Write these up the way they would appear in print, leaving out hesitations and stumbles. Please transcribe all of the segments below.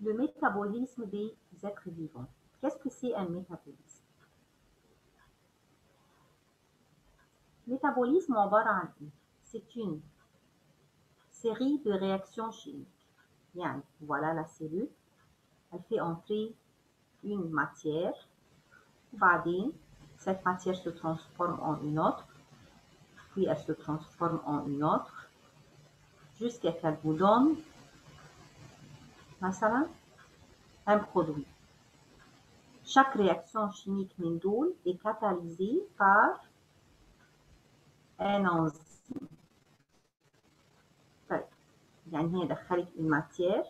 le métabolisme des êtres vivants. Qu'est-ce que c'est un métabolisme? Métabolisme عبارة عن إيه؟ C'est une série de réactions chimiques. يعني, voilà la cellule, elle fait entrer une matière, وبعدين cette matière se transforme en une autre, puis elle se transforme en une autre, jusqu'à qu'elle vous donne مثلا un produit. Chaque réaction chimique من دول est catalysée par un enzyme. طيب يعني هي دخلت الماتير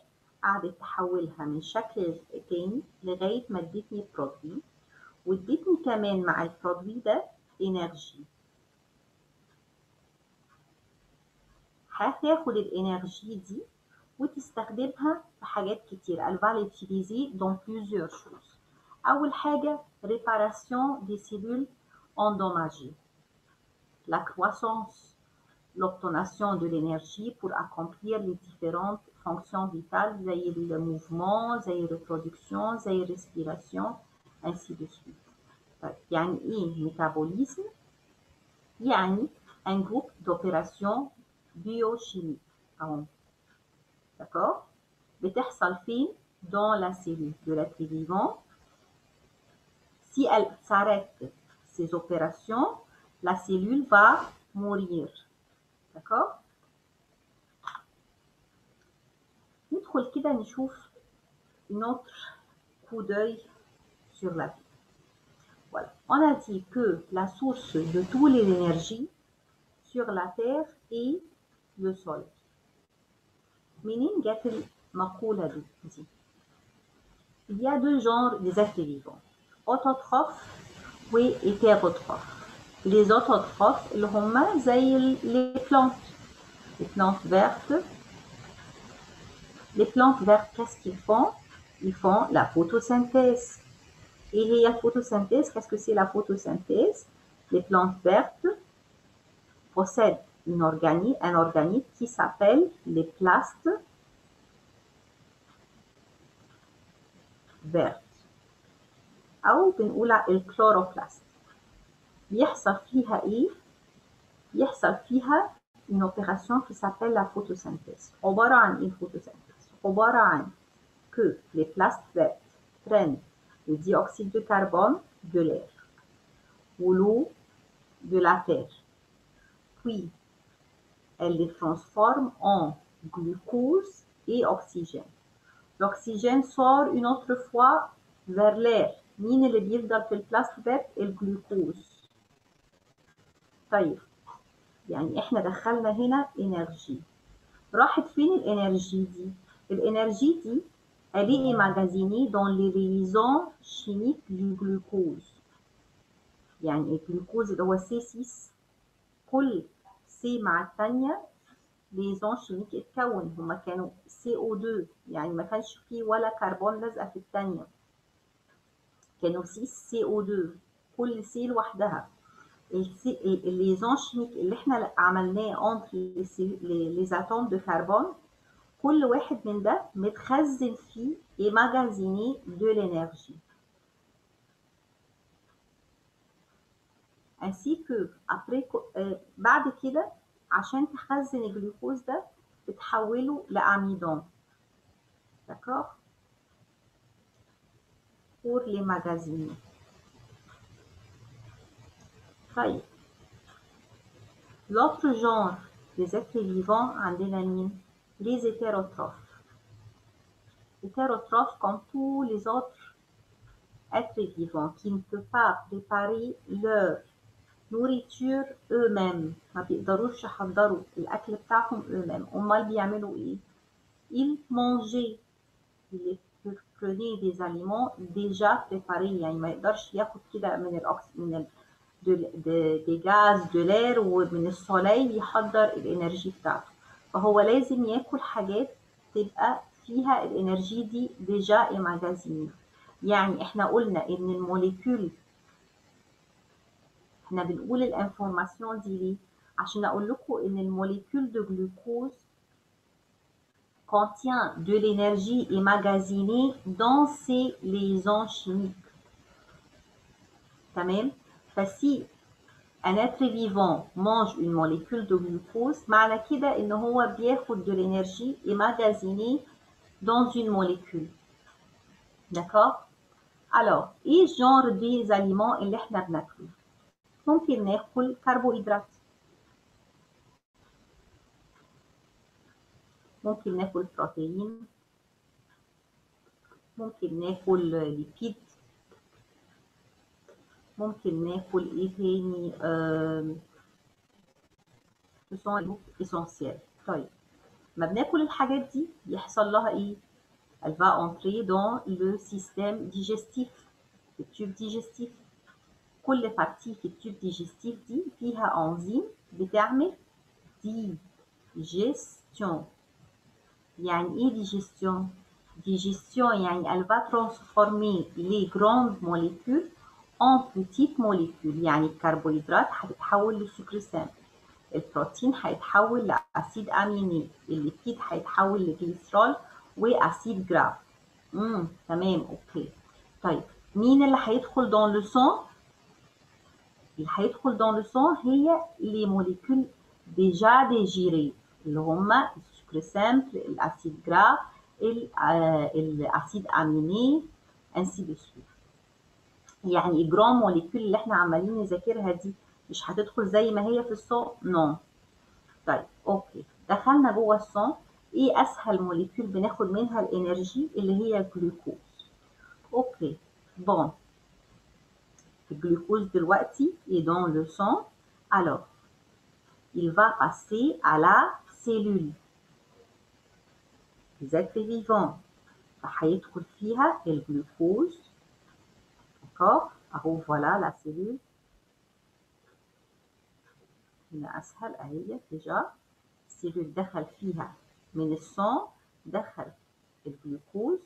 قعدت تحولها من شكل تاني لغاية ما ادتني برودوي وادتني كمان مع البرودوي ده انرجي. هتاخد الانرجي دي وتستخدمها في حاجات كتير. Elle va l'utiliser dans plusieurs choses. أول حاجة réparation des cellules endommagées. La croissance, l'obtention de l'énergie pour accomplir les différentes fonctions vitales, زي le mouvement, زي reproduction, زي respiration, ainsi de suite. يعني إيه métabolisme؟ يعني un groupe d'opérations biochimiques. D'accord? بتحصل فين؟ dans la cellule de l'être vivant. Si elle s'arrête ces opérations, la cellule va mourir. D'accord? ندخل كده نشوف notre coup d'œil sur la vie. Voilà. On a dit que la source de toutes les énergies sur la Terre est le Soleil. منين جت المقولة دي؟ Il y a deux genres des êtres vivants, autotrophes et hétérotrophes. Les autotrophes اللي هما زي les plantes vertes. Les plantes vertes, qu'est-ce qu'ils font? Ils font la photosynthèse. Et la photosynthèse, qu'est-ce que c'est la photosynthèse? Les plantes vertes possèdent un organisme qui s'appelle les plastes vertes. أو بنقولها الكلوروبلاست. بيحصل فيها إيه؟ بيحصل فيها une opération qui s'appelle la photosynthèse. عبارة عن إيه الفوتوسينثèse؟ عبارة عن que les plastes vertes prennent le dioxyde de carbone de l'air ou l'eau de la terre. Puis, elles les transforment en glucose et oxygène. L'oxygène sort une autre fois vers l'air. مين اللي بيفضل في البلاست فيرت؟ الجلوكوز. طيب يعني احنا دخلنا هنا انرجي. راحت فين الانرجي دي؟ الانرجي دي elle est emmagasinée dans les liaisons chimiques du glucose. يعني الجلوكوز اللي هو C6 كل C مع الثانية liaison chimique اتكون. هما كانوا CO2 يعني ما كانش فيه ولا كربون لازقة في الثانية. كانوا 6 CO2 كل C لوحدها. الليزون شيميك اللي احنا عملناه entre les atomes de carbone كل واحد من ده متخزن فيه emmagasiné de l'énergie. ainsi que après بعد كده عشان تخزن الجلوكوز ده بتحوله لأميدون. d'accord pour l'emmagasiner. طيب l'autre genre des êtres vivants عندنا مين؟ les hétérotrophes. Hétérotrophes comme tous les autres êtres vivants qui ne peuvent pas préparer leur nourriture eux-mêmes. ما بيقدروش يحضروا الأكل بتاعهم eux-mêmes. أمال بيعملوا إيه؟ ils mangeaient. ils prenaient des aliments déjà préparés. يعني ما يقدرش ياخد كده من des gaz de l'air ومن السوليل يحضر الانرجي بتاعته. فهو لازم ياكل حاجات تبقى فيها الانرجي دي ديجا اماجازيني. يعني احنا قلنا ان الموليكول، احنا بنقول الانفورماسيون دي ليه؟ عشان اقول لكم ان الموليكول دو جلوكوز contient de l'énergie emmagasinée dans ses liaisons chimiques. تمام؟ فسي un être vivant mange une molécule de glucose معنى كده إن هو بياخد de l'énergie emmagasinée dans une molécule. D'accord? Alors, إيه genre des aliments اللي إحنا بناكله؟ ممكن ناكل كربوهيدرات، ممكن ناكل بروتين، ممكن ناكل ليبيد، ممكن ناكل ايه تاني ce sont les groupes essentiels. طيب ما بناكل الحاجات دي يحصل لها ايه؟ Elle va entrer dans le système digestif, le tube digestif. كل partie في التوب digestif دي فيها انزيم بتعمل digestion. يعني ايه digestion؟ Digestion يعني elle va transformer les grandes molécules en petites molécules. يعني الكربوهيدرات هتتحول لسكر سام، البروتين هيتحول لأسيد أميني، الليبيد هيتحول لجليسرول وأسيد جراف. تمام أوكي. طيب مين اللي هيدخل dans le sang؟ اللي هيدخل dans le sang هي les molécules déjà digérées اللي هما السكر سامبل، الأسيد جراف، الأسيد أميني ainsi de suite. يعني الجرام موليكول اللي احنا عمالين نذاكرها دي مش هتدخل زي ما هي في الصون؟ نو. طيب اوكي، دخلنا جوه الصون. ايه اسهل موليكول بناخد منها الانرجي؟ اللي هي الجلوكوز. اوكي بون، الجلوكوز دلوقتي est dans le sang. Alors il va passer à la cellule. les êtres vivants فهيدخل فيها الجلوكوز. d'accord اهو فوالا لا سيلول هنا اسهل اهي ديجا. السيلول دخل فيها من الصون، دخل الجلوكوز.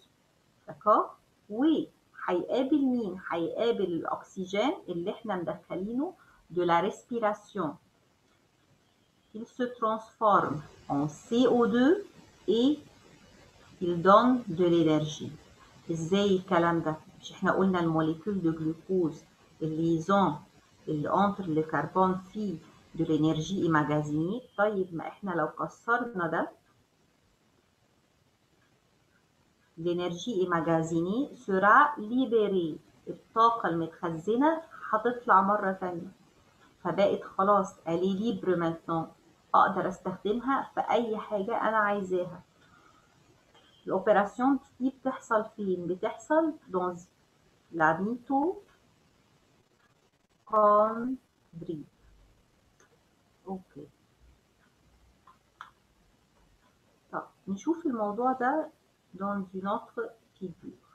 d'accord وهيقابل مين؟ هيقابل الاكسجين اللي احنا مدخلينه de la respiration. il se transforme en CO2 et il donne de l'énergie. ازاي الكلام ده؟ مش احنا قلنا الموليكول دو جلوكوز الليزون اللي entre le carbone فيه de l'énergie emmagasinée. طيب ما احنا لو كسرنا ده l'énergie emmagasinée sera libérée. الطاقة المتخزنة هتطلع مرة تانية، فبقت خلاص elle est libre maintenant. اقدر استخدمها في اي حاجة انا عايزاها. الأوبيراسيون دي بتحصل فين؟ بتحصل dans la mitochondrie. اوكي طب نشوف الموضوع ده dans une autre figure.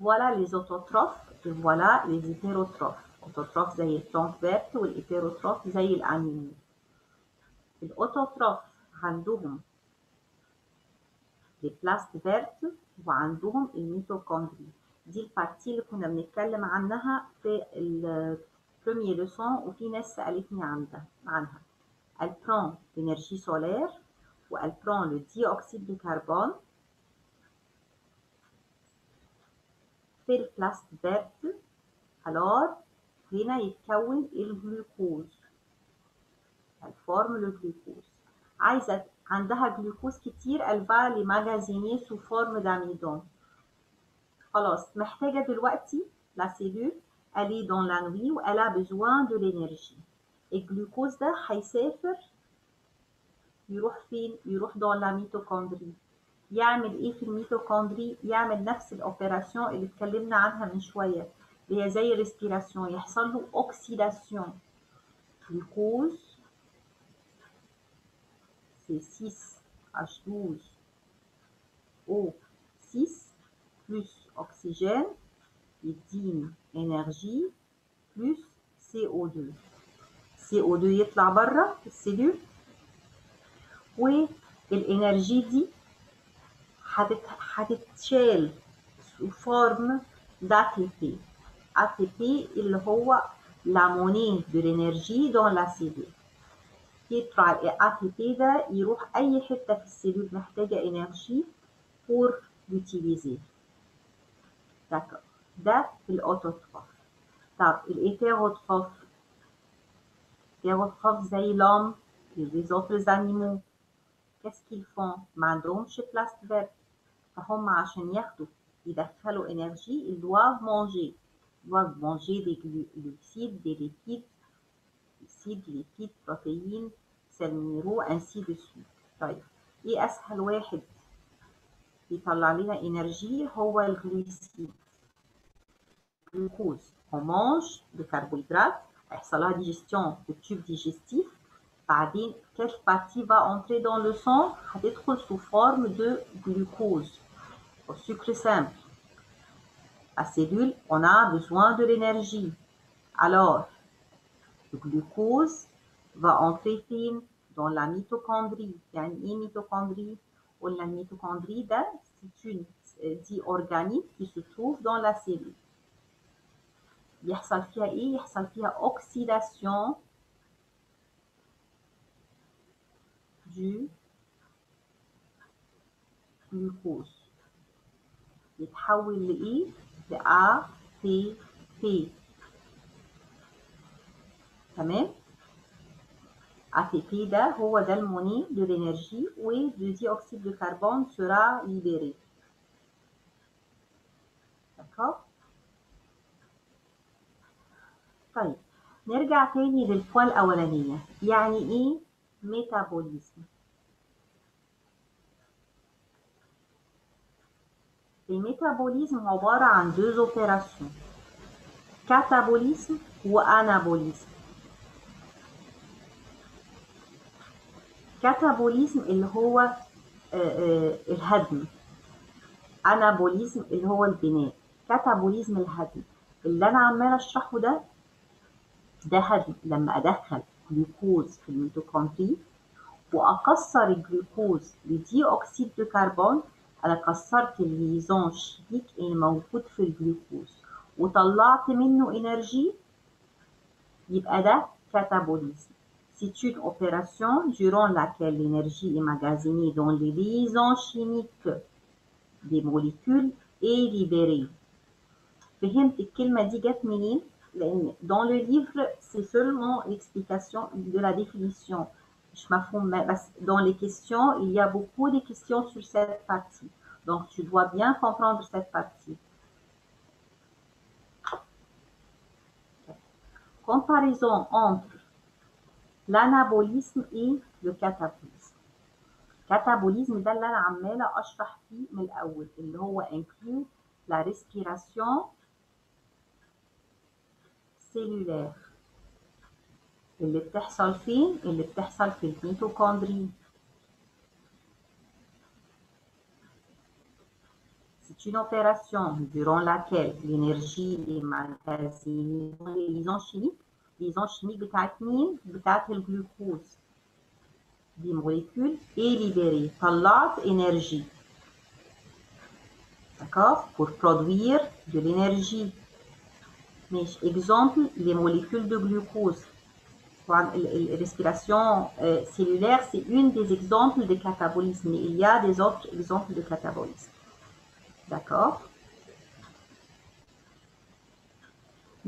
voilà les autotrophes et voilà les hétérotrophes. autotrophes زي البلانت فيرت والhétérotrophes زي الانيمال. الاوتوتروف عندهم البلاست فيرت وعندهم الميتوكوندري. دي البارتي اللي كنا بنتكلم عنها في البريمير ليسون وفي ناس سألتني عنها. Elle prend l'énergie solaire ou elle prend le dioxyde de carbone في البلاست فيرت. alors هنا يتكون الجلوكوز. elle forme le glucose. عايزة عندها جلوكوز كتير elle va les magasiner sous forme d'amidon. خلاص محتاجة دلوقتي la cellule elle est dans la nuit و elle a besoin de l'énergie. الجلوكوز ده هيسافر يروح فين؟ يروح dans la mitochondrie. يعمل ايه في الميتوكوندري؟ يعمل نفس الاوبيراسيون اللي اتكلمنا عنها من شوية اللي هي زي الريسبيراسيون. يحصل له اوكسيداسيون. جلوكوز c'est 6H12O6 plus oxygène يديني énergie plus CO2. CO2 يطلع بره السيلول والانرجي دي هتتشال sous forme d'ATP. ATP اللي هو la monnaie de l'énergie dans la cellule. يطلع ال ATP ده يروح أي حتة في السيلول محتاجة إنرجي pour l'utiliser. D'accord. ده الأوتوتروف. طب الهيتيروتروف زي l'homme et les autres animaux. Qu'est-ce qu'ils font؟ ما عندهمش بلاس فيرب، فهم عشان يدخلوا énergie ils doivent manger. Ils doivent manger des glucides, des lipides, protéines, sels minéraux, ainsi de suite. طيب ايه اسهل واحد يطلع لنا انرجي؟ هو الجلوسيد. glucose. On mange des carbohydrates, هيحصل لها digestion du tube digestif. بعدين quelle partie va entrer dans le sang؟ هتدخل sous forme de glucose au sucre simple. La cellule, on a besoin de l'énergie. Alors, le glucose va entrer فين؟ dans la mitochondrie. يعني ايه mitochondrie؟ قلنا الميتوكوندري ده c'est une dit organique qui se trouve dans la cellule. يحصل فيها ايه؟ يحصل فيها oxydation du glucose. يتحول لايه؟ ل ATP. تمام؟ ATP ده هو ده الموني de l'énergie où le dioxyde de carbone sera libéré. D'accord? طيب نرجع تاني للبوان الأولانية. يعني إيه ميتابوليزم؟ الميتابوليزم عبارة عن deux opérations. كاتابوليزم وأنابوليزم. كاتابوليزم اللي هو الهدم. أنابوليزم اللي هو البناء. كاتابوليزم الهدم. اللي أنا عمالة أشرحه ده هدم. لما أدخل جلوكوز في الميتوكوندري وأكسر الجلوكوز بدي أكسيد دو كربون، أنا كسرت الليزون شيميك اللي موجود في الجلوكوز وطلعت منه إنرجي، يبقى ده كاتابوليزم. C'est une opération durant laquelle l'énergie est magasinée dans les liaisons chimiques des molécules et libérée. فهمت الكلمة دي جت منين؟ لأن dans le livre c'est seulement l'explication de la définition. مش مفهوم بس dans les questions il y a beaucoup de questions sur cette partie. Donc tu dois bien comprendre cette partie. Comparaison entre l'anabolisme et le catabolisme. الكاتابوليزم ده اللي انا عماله اشرح فيه من الاول، اللي هو inclut la respiration cellulaire اللي بتحصل فين؟ اللي بتحصل في الميتوكوندري. C'est une opération durant laquelle l'énergie est magasinée dans les liaisons chimiques. liaisons chimiques بتاعت مين؟ بتاعت الجلوكوز. دي molécules est libérée. طلعت énergie. D'accord? Pour produire de l'énergie. ماشي. Exemple, les molécules de glucose. La respiration cellulaire, c'est une des exemples de catabolisme. Mais il y a des autres exemples de catabolisme. D'accord?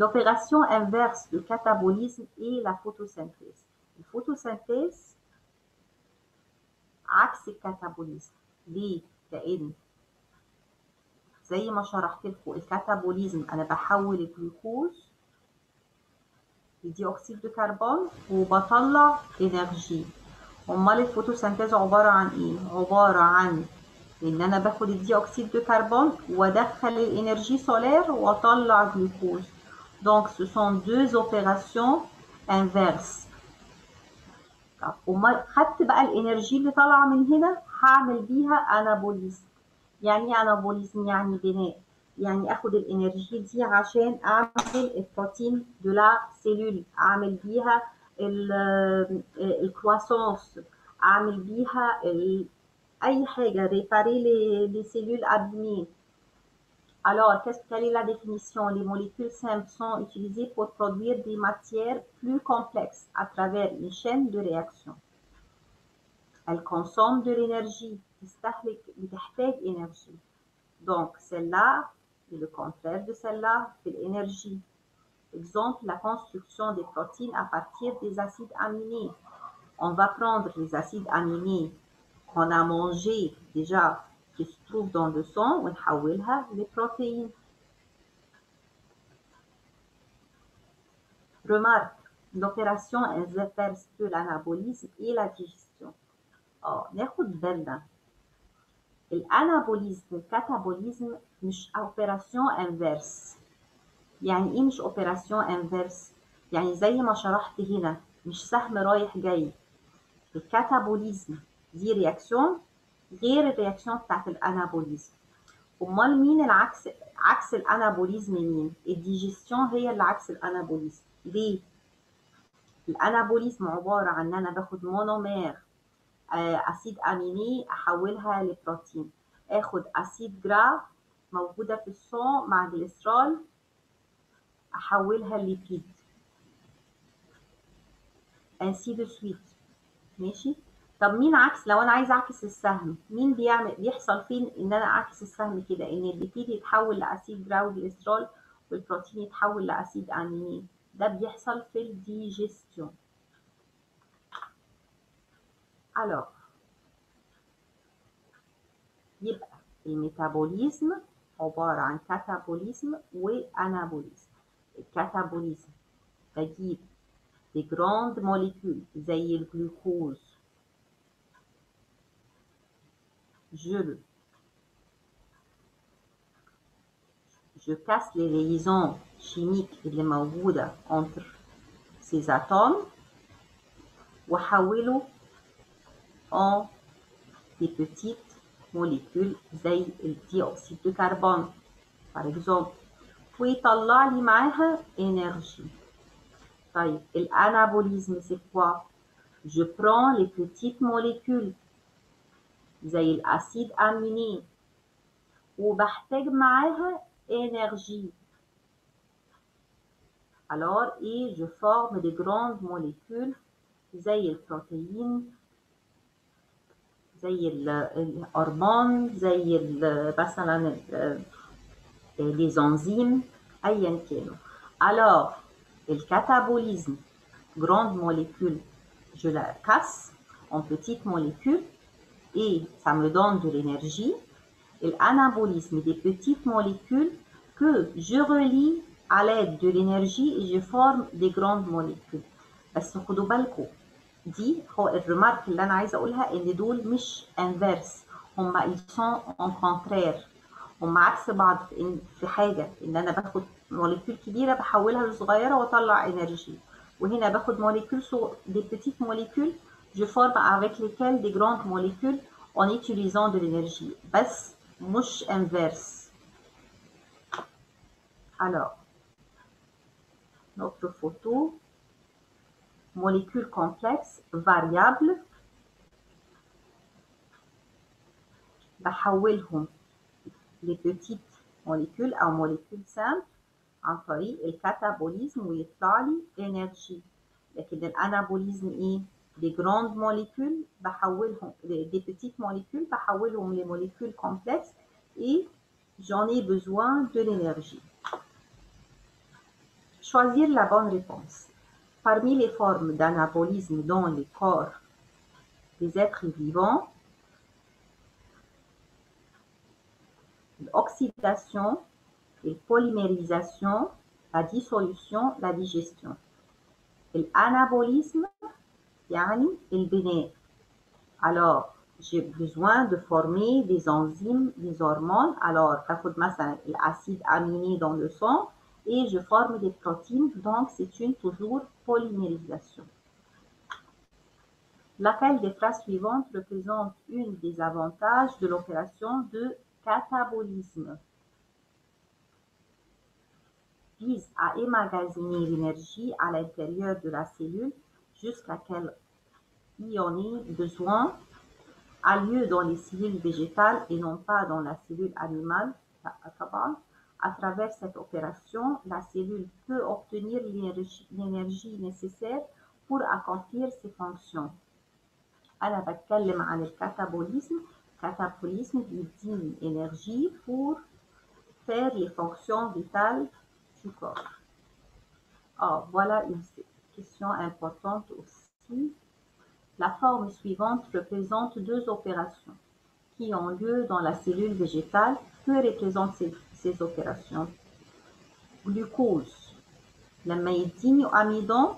L'opération inverse de catabolisme est la photosynthèse. La photosynthèse عكس الكاتابوليزم. ليه؟ لأن زي ما شرحت لكم الكاتابوليزم أنا بحول الجلوكوز لدي أكسيد دو كربون وبطلع إنرجي. أمال الفوتوسينثيز عبارة عن إيه؟ عبارة عن إن أنا باخد الدي أكسيد دو كربون وأدخل الإنرجي سولير وأطلع جلوكوز. Donc ce sont deux opérations inverses. طب أمال خدت بقى الإنرجي اللي طالعة من هنا هعمل بيها أنابوليزم. يعني إيه أنابوليزم؟ يعني بناء. يعني اخد الانرجي دي عشان اعمل البروتين دو لا سيلول، اعمل بيها الكرواسونس، اعمل بيها اي حاجه ريباري لي سيلول ابمين. Alors, quelle est la définition? Les molécules simples sont utilisées pour produire des matières plus complexes à travers une chaîne de réaction. Elles consomment de l'énergie. بتحتاج énergie. Donc, celle-là est le contraire de celle-là, c'est l'énergie. Exemple, la construction des protéines à partir des acides aminés. On va prendre les acides aminés qu'on a mangés déjà, qui se trouvent dans le sang, ونحولها لبروتين. Remarque, l'opération inverse de l'anabolisme et la digestion. ناخد بالنا الانابوليزم والكاتابوليزم مش اوبراسيون انفيرس. يعني ايه مش اوبراسيون انفيرس؟ يعني زي ما شرحت هنا مش سهم رايح جاي. الكاتابوليزم دي رياكسيون غير الرياكسيون بتاعت الانابوليزم. امال مين العكس؟ عكس الانابوليزم مين؟ الديجستيون هي اللي عكس الانابوليزم. ليه؟ الانابوليزم عباره عن ان انا باخد مونومير اسيد اميني احولها لبروتين، اخد اسيد جرا موجوده في الصون مع جليسرول احولها لليبيد، ainsi de suite. ماشي. طب مين عكس؟ لو انا عايزه اعكس السهم مين بيحصل فين ان انا اعكس السهم كده؟ ان الليبيد يتحول لاسيد جرا وجليسرول والبروتين يتحول لاسيد اميني. ده بيحصل في الديجستيون. alors يبقى الميتابوليزم عبارة عن كاتابوليزم وانابوليزم. الكاتابوليزم بجيب des grandes molécules زي الجلوكوز، je casse les liaisons chimiques اللي موجودة entre ces atomes وحوله en des petites molécules زي الديوكسيد de carbone par exemple، ويطلع لي معاها énergie. طيب الانابوليزم c'est quoi؟ je prends les petites molécules زي الاسيد اميني وبحتاج معاها énergie. alors et je forme des grandes molécules زي البروتين، زي الهرمون، زي مثلا les enzymes ايا كانوا. alors الكاتابوليزم grande molécule je la casse en petites molécules et ça me donne de l'énergie. Et l'anabolisme des petites molécules que je relie à l'aide de l'énergie et je forme des grandes molécules. بس خدوا بالكم دي هو الريمارك اللي انا عايزه اقولها ان دول مش انفيرس، هما ils sont en contraire، هما عكس بعض في حاجه ان انا باخد موليكيول كبيره بحولها لصغيره واطلع انرجي، وهنا باخد موليكيول des petites molécules je forme avec lesquelles des grandes molécules en utilisant de l'énergie. بس مش inverse. alors notre photo molécules complexes variables بحولهم لبتيت molécules أو molécules simples عن طريق الكاتابوليزم ويطلع لي énergie. لكن الانابوليزم ايه؟ des grandes molécules بحولهم des petites molécules بحولهم لموليكول complexes et j'en ai besoin de l'énergie. Choisir la bonne réponse. Parmi les formes d'anabolisme dans les corps des êtres vivants, l'oxydation, la polymérisation, la dissolution, la digestion. الانابوليزم يعني البناء. alors j'ai besoin de former des enzymes, des hormones. alors باخد مثلا l'acide aminé dans le sang et je forme des protéines, donc c'est une toujours polymérisation. Laquelle des phrases suivantes représente une des avantages de l'opération de catabolisme? Vise à emmagasiner l'énergie à l'intérieur de la cellule jusqu'à qu'elle y en ait besoin, a lieu dans les cellules végétales et non pas dans la cellule animale طبعا. À travers cette opération, la cellule peut obtenir l'énergie nécessaire pour accomplir ses fonctions. أنا بتكلم عن الكاتابوليزم. الكاتابوليزم بيديني énergie pour faire les fonctions vitales du corps. Voilà une question importante aussi. La forme suivante représente deux opérations qui ont lieu dans la cellule végétale. Que représentent ces opérations? Glucose. لما يديني amidon,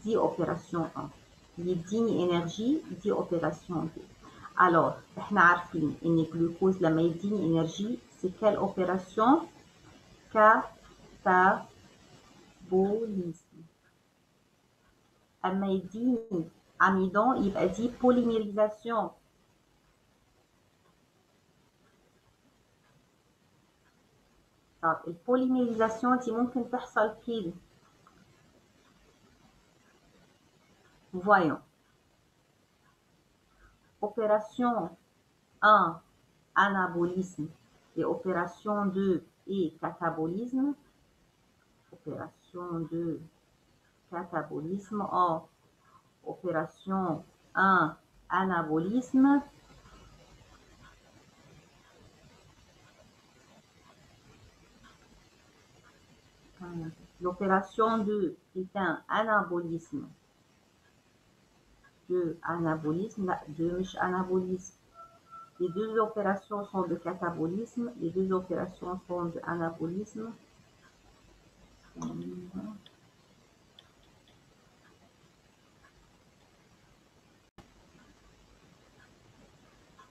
دي opération 1. يديني énergie, دي opération 2. Alors, احنا عارفين ان glucose لما يديني énergie, c'est quelle opération? Catabolisme. اما يديني amidon, يبقى دي polymérisation. طب البوليميريزاسيون دي ممكن تحصل فين؟ Voyons. Opération 1, anabolisme, et opération 2 et catabolisme. Opération 2, catabolisme. Or, opération 1, anabolisme. L'opération 2 est un anabolisme. 2 anabolisme, là, 2 مش anabolisme. Les deux opérations sont de catabolisme, les deux opérations sont de anabolisme.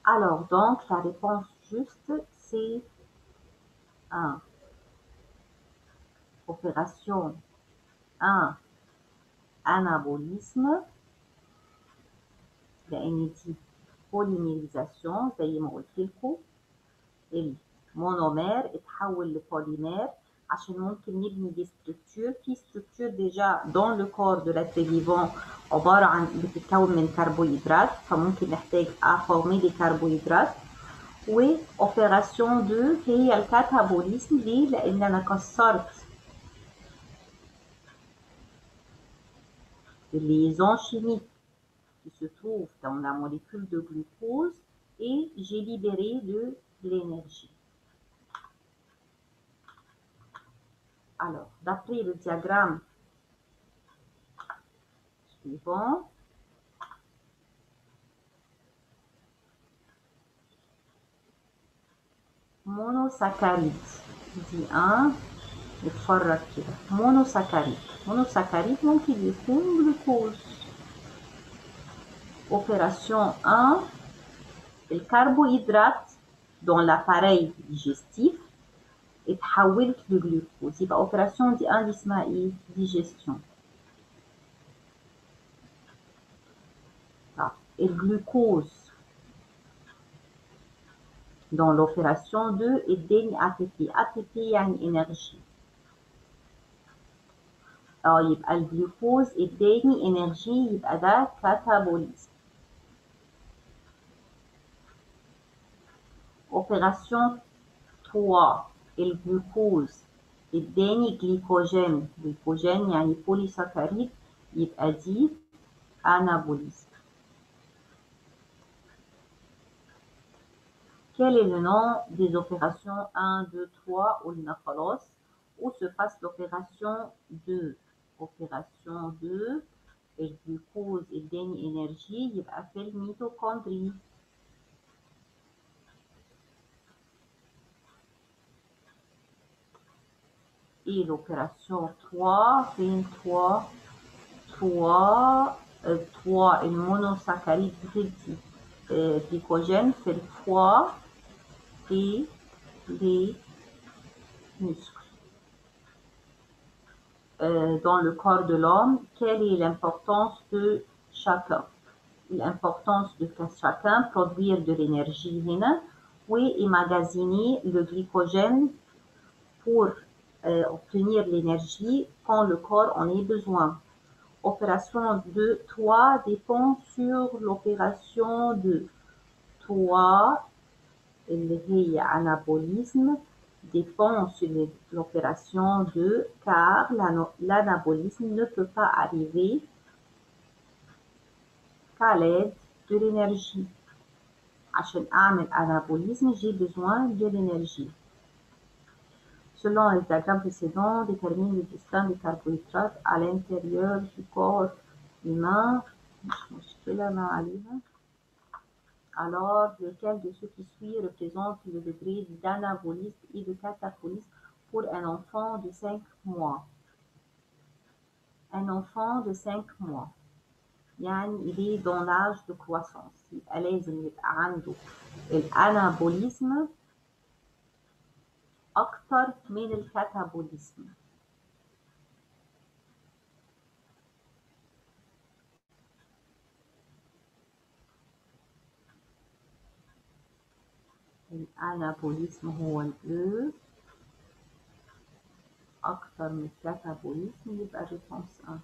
Alors, donc, la réponse juste, c'est 1. Opération 1, anabolisme. لأن دي بوليميريزاسيون زي ما قلت لكم. المونومير اتحول لبوليمير عشان ممكن نبني دي ستركتور. في ستركتور ديجا دون لو كور دو لاتر فيفون عبارة عن بتتكون من كربوهيدرات، فممكن نحتاج افورمي دي كربوهيدرات. و اوبيراسيون 2 هي الكاتابوليزم. ليه؟ لان انا كسرت الليزون chimique qui se trouve dans la molécule de glucose et j'ai libéré de l'énergie. Alors, d'après le diagramme suivant, monosaccharide. دي 1 نتفرج كده. monosaccharide ممكن يكون glucose. Opération 1, le carbohydrate dans l'appareil digestif اتحولت لجلوكوز. يبقى opération دي 1 دي اسمها ايه؟ digestion. Et le glucose dans l'opération 2 اداني ATP. ATP يعني énergie. يبقى الجلوكوز اداني énergie، يبقى ده كاتابوليزم. Opération 3, le glucose اداني glycogène. glycogène يعني polysaccharide، يبقى دي anabolisme. Quel est le nom des opérations 1, 2, 3 قلنا خلاص. Où se passe l'opération 2? Opération 2, le glucose اداني énergie، يبقى في الميتوكوندري. Et l'opération 3, 23, 3 المونوساكاريد بتدي glycogène في le foie et les muscles. Dans le corps de l'homme, quelle est l'importance de chacun? L'importance de chacun, produire de l'énergie هنا وemmagasiner le glycogène pour obtenir l'énergie quand le corps en ait besoin. Opération 2, 3 dépend sur l'opération 2. 3 اللي هي anabolisme dépend sur l'opération 2 car l'anabolisme ne peut pas arriver qu'à l'aide de l'énergie. عشان أعمل anabolisme, j'ai besoin de l'énergie. Selon le diagramme précédent, détermine le destin des carbohydrates à l'intérieur du corps humain. Alors, lequel de ceux qui suivent représente le degré d'anabolisme et de catabolisme pour un enfant de 5 mois? Un enfant de 5 mois. يعني il est dans l'âge de croissance. يبقى لازم يبقى عنده الانابوليزم أكتر من الكاتابوليزم. الانابوليزم هو الأو أكتر من الكاتابوليزم، يبقى réponse 1.